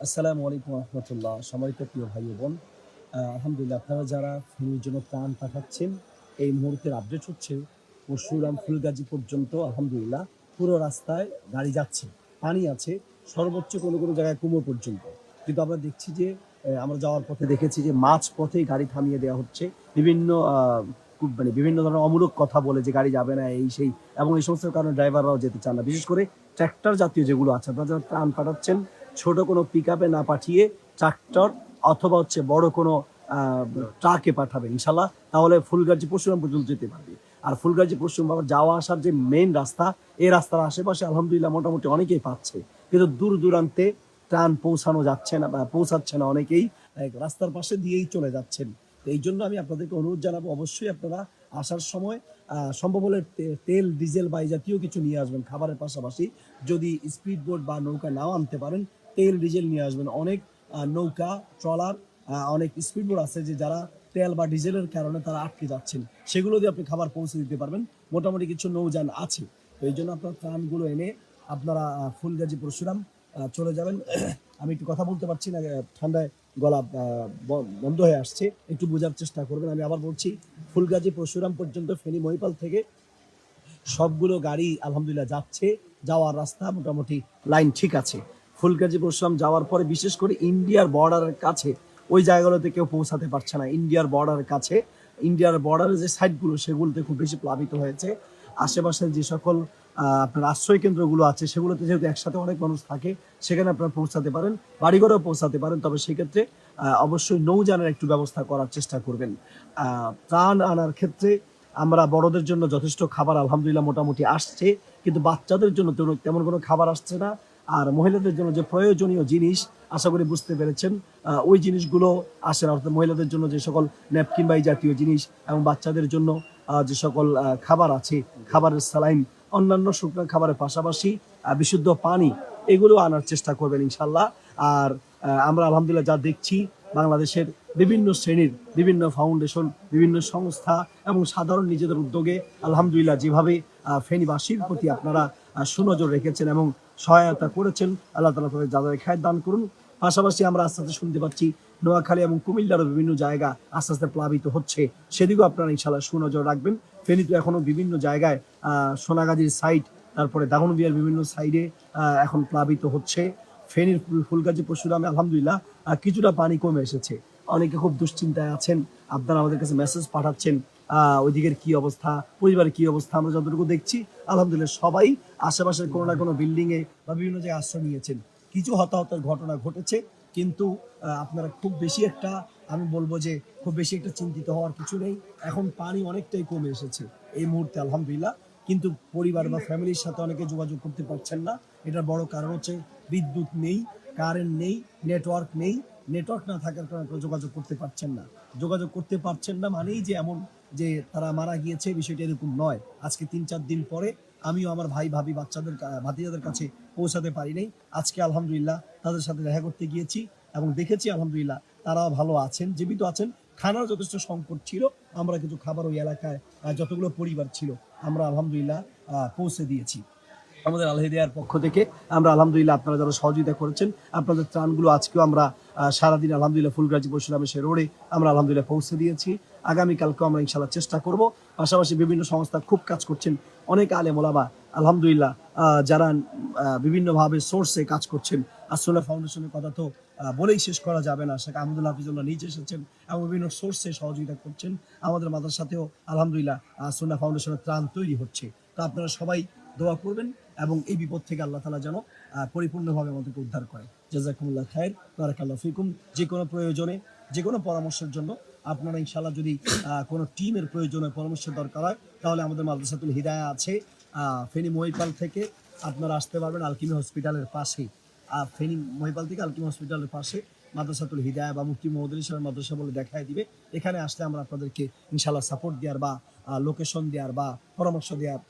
আসসালামু আলাইকুম রহমতুল্লাহ। সম্মানিত প্রিয় ভাই ও বোন, আলহামদুলিল্লাহ আপনারা যারা ফেনীর জন্য ত্রাণ পাঠাচ্ছেন, এই মুহূর্তের আপডেট হচ্ছে পরশুরাম ফুলগাজী পর্যন্ত আলহামদুলিল্লাহ পুরো রাস্তায় গাড়ি যাচ্ছে, পানি আছে, সর্বোচ্চ কোনো কোনো জায়গায় কোমর পর্যন্ত। কিন্তু আমরা দেখছি যে আমরা যাওয়ার পথে দেখেছি যে মাঝ পথেই গাড়ি থামিয়ে দেওয়া হচ্ছে বিভিন্ন খুব মানে বিভিন্ন ধরনের অমূলক কথা বলে যে গাড়ি যাবে না এই সেই, এবং এই সমস্ত কারণে ড্রাইভাররাও যেতে চান না। বিশেষ করে ট্র্যাক্টর জাতীয় যেগুলো আছে, আপনারা যারা ত্রাণ পাঠাচ্ছেন ছোট কোনো পিকআপে না পাঠিয়ে ট্রাক্টর অথবা হচ্ছে বড় কোনো ট্রাকে পাঠাবেন ইনশাল্লাহ, তাহলে ফুলগাজী পরশুরাম পর্যন্ত যেতে পারবে। আর ফুলগাজী পরশুরাম আবার যাওয়া আসার যে মেইন রাস্তা, এই রাস্তার আশেপাশে আলহামদুলিল্লাহ মোটামুটি অনেকেই পাচ্ছে, কিন্তু দূর দূরান্তে ত্রাণ পৌঁছানো যাচ্ছে না বা পৌঁছাচ্ছে না, অনেকেই রাস্তার পাশে দিয়েই চলে যাচ্ছেন। তো এই জন্য আমি আপনাদেরকে অনুরোধ জানাবো, অবশ্যই আপনারা আসার সময় সম্ভব হলে তেল ডিজেল বা এই জাতীয় কিছু নিয়ে আসবেন খাবারের পাশাপাশি। যদি স্পিড বোট বা নৌকা নাও আনতে পারেন, তেল ডিজেল নিয়ে আসবেন। অনেক নৌকা ট্রলার, অনেক স্পিড বোট আছে যে যারা তেল বা ডিজেলের কারণে তারা আটকে যাচ্ছেন, সেগুলো দিয়ে আপনি খাবার পৌঁছে দিতে পারবেন। মোটামুটি কিছু নৌযান আছে। তো এই জন্য আপনার ত্রাণগুলো এনে আপনারা ফুলগাজী পরশুরাম চলে যাবেন। আমি একটু কথা বলতে পারছি না, ঠান্ডায় গলা বন্ধ হয়ে আসছে, একটু বোঝার চেষ্টা করবেন। আমি আবার বলছি, ফুলগাজী পরশুরাম পর্যন্ত ফেনী মহিপাল থেকে সবগুলো গাড়ি আলহামদুলিল্লাহ যাচ্ছে, যাওয়ার রাস্তা মোটামুটি লাইন ঠিক আছে। ফুলগাজী পরশুরাম যাওয়ার পরে বিশেষ করে ইন্ডিয়ার বর্ডারের কাছে ওই জায়গাগুলোতে কেউ পৌঁছাতে পারছে না। ইন্ডিয়ার বর্ডারের কাছে, ইন্ডিয়ার বর্ডারের যে সাইডগুলো সেগুলোতে খুব বেশি প্লাবিত হয়েছে। আশেপাশের যে সকল আপনার আশ্রয় কেন্দ্রগুলো আছে সেগুলোতে যেহেতু একসাথে অনেক মানুষ থাকে, সেখানে আপনারা পৌঁছাতে পারেন, বাড়িঘরেও পৌঁছাতে পারেন। তবে সেক্ষেত্রে অবশ্যই নৌযানের একটু ব্যবস্থা করার চেষ্টা করবেন। ত্রাণ আনার ক্ষেত্রে আমরা বড়দের জন্য যথেষ্ট খাবার আলহামদুলিল্লাহ মোটামুটি আসছে, কিন্তু বাচ্চাদের জন্য তেমন কোনো খাবার আসছে না। আর মহিলাদের জন্য যে প্রয়োজনীয় জিনিস, আশা করি বুঝতে পেরেছেন, ওই জিনিসগুলো আসে না। অর্থাৎ মহিলাদের জন্য যে সকল ন্যাপকিন বা এই জাতীয় জিনিস, এবং বাচ্চাদের জন্য যে সকল খাবার আছে, খাবারের স্যালাইন, অন্যান্য শুকনো খাবারের পাশাপাশি বিশুদ্ধ পানি, এগুলো আনার চেষ্টা করবেন ইনশাল্লাহ। আর আমরা আলহামদুলিল্লাহ যা দেখছি, বাংলাদেশের বিভিন্ন শ্রেণীর বিভিন্ন ফাউন্ডেশন, বিভিন্ন সংস্থা এবং সাধারণ নিজেদের উদ্যোগে আলহামদুলিল্লাহ যেভাবে ফেনীবাসীর প্রতি আপনারা সুনজর রেখেছেন এবং সহায়তা করেছেন, আল্লাহ তাআলা তাদের যাদের খায়ের দান করুন। পাশাপাশি আমরা আস্তে আস্তে শুনতে পাচ্ছি নোয়াখালী এবং কুমিল্লারও বিভিন্ন জায়গা আস্তে আস্তে প্লাবিত হচ্ছে, সেদিকেও আপনারা ইনশাল্লাহ সুনজর রাখবেন। ফেনী তো এখনো বিভিন্ন জায়গায় সোনাগাজীর সাইড, তারপরে দাগনবিয়ার বিভিন্ন সাইডে এখন প্লাবিত হচ্ছে। ফেনীর ফুলগাজী পরশুরামে আলহামদুলিল্লাহ কিছুটা পানি কমে এসেছে। অনেকে খুব দুশ্চিন্তায় আছেন, আপনারা আমাদের কাছে মেসেজ পাঠাচ্ছেন ওইদিকের কি অবস্থা, পরিবারের কি অবস্থা। আমরা যতটুকু দেখছি আলহামদুলিল্লাহ সবাই আশেপাশের কোনো না কোনো বিল্ডিং এ বা বিভিন্ন জায়গায় আশ্রয় নিয়েছেন। কিছু হতাহতের ঘটনা ঘটেছে, কিন্তু আপনারা খুব বেশি একটা, আমি বলবো যে খুব বেশি একটা চিন্তিত হওয়ার কিছু নেই। এখন পানি অনেকটাই কমে এসেছে এই মুহূর্তে আলহামদুলিল্লাহ। কিন্তু পরিবার বা ফ্যামিলির সাথে অনেকে যোগাযোগ করতে পারছেন না। এটার বড় কারণ হচ্ছে বিদ্যুৎ নেই, কারেন্ট নেই, নেটওয়ার্ক নেই। নেটওয়ার্ক না থাকার কারণে আপনারা যোগাযোগ করতে পারছেন না। যোগাযোগ করতে পারছেন না মানেই যে এমন যে তারা মারা গিয়েছে, বিষয়টা এরকম নয়। আজকে ৩-৪ দিন পরে আমিও আমার ভাই ভাবি বাচ্চাদের ভাতিজাদের কাছে পৌঁছাতে পারি নাই। আজকে আলহামদুলিল্লাহ তাদের সাথে দেখা করতে গিয়েছি এবং দেখেছি আলহামদুলিল্লাহ তারাও ভালো আছেন, জীবিত আছেন। খানার যথেষ্ট সংকট ছিল, আমরা কিছু খাবার ওই এলাকায় যতগুলো পরিবার ছিল আমরা আলহামদুলিল্লাহ পৌঁছে দিয়েছি। আমাদের আল হিদায়ার পক্ষ থেকে আমরা আলহামদুলিল্লাহ, আপনারা যারা সহযোগিতা করেছেন, আপনাদের ত্রাণগুলো আজকেও আমরা সারাদিন আলহামদুলিল্লাহ ফুলগাজী পরশুরামের সে রোডে আমরা আলহামদুলিল্লাহ পৌঁছে দিয়েছি। আগামীকালকেও আমরা ইনশাল্লাহ চেষ্টা করব। পাশাপাশি বিভিন্ন সংস্থা খুব কাজ করছেন, অনেক আলেম ওলামা আলহামদুলিল্লাহ যারা বিভিন্নভাবে সোর্সে কাজ করছেন। আসলে ফাউন্ডেশনের কথা তো বলেই শেষ করা যাবে না। শেখ আহমদুল্লাহ হাফিজুল্লাহ নিজে এসেছেন এবং বিভিন্ন সোর্সে সহযোগিতা করছেন। আমাদের মাদ্রাসাতেও আলহামদুলিল্লাহ সুন্নাহ ফাউন্ডেশনের ত্রাণ তৈরি হচ্ছে। তো আপনারা সবাই দোয়া করবেন এবং এই বিপদ থেকে আল্লাহ তাআলা যেন পরিপূর্ণভাবে আমাদেরকে উদ্ধার করে। জাযাকুমুল্লাহ খায়ের, বারাকাল্লাহু ফিকুম। যে কোনো প্রয়োজনে, যে কোনো পরামর্শের জন্য আপনারা ইনশাআল্লাহ যদি কোনো টিমের প্রয়োজনে পরামর্শের দরকার হয়, তাহলে আমাদের মাদ্রাসাতুল হিদায়া আছে ফেনী মহিপাল থেকে। আপনারা আসতে পারবেন আলকিমি হসপিটালের পাশে। ফেনী মহিপাল থেকে আলকিমি হসপিটালের পাশে মাদ্রাসাতুল হিদায়া বা মুফতি মহোদয় সাহেব মাদ্রাসা বলে দেখায় দিবে। এখানে আসলে আমরা আপনাদেরকে ইনশাআল্লাহ সাপোর্ট দেওয়ার বা লোকেশন দেওয়ার বা পরামর্শ দেওয়ার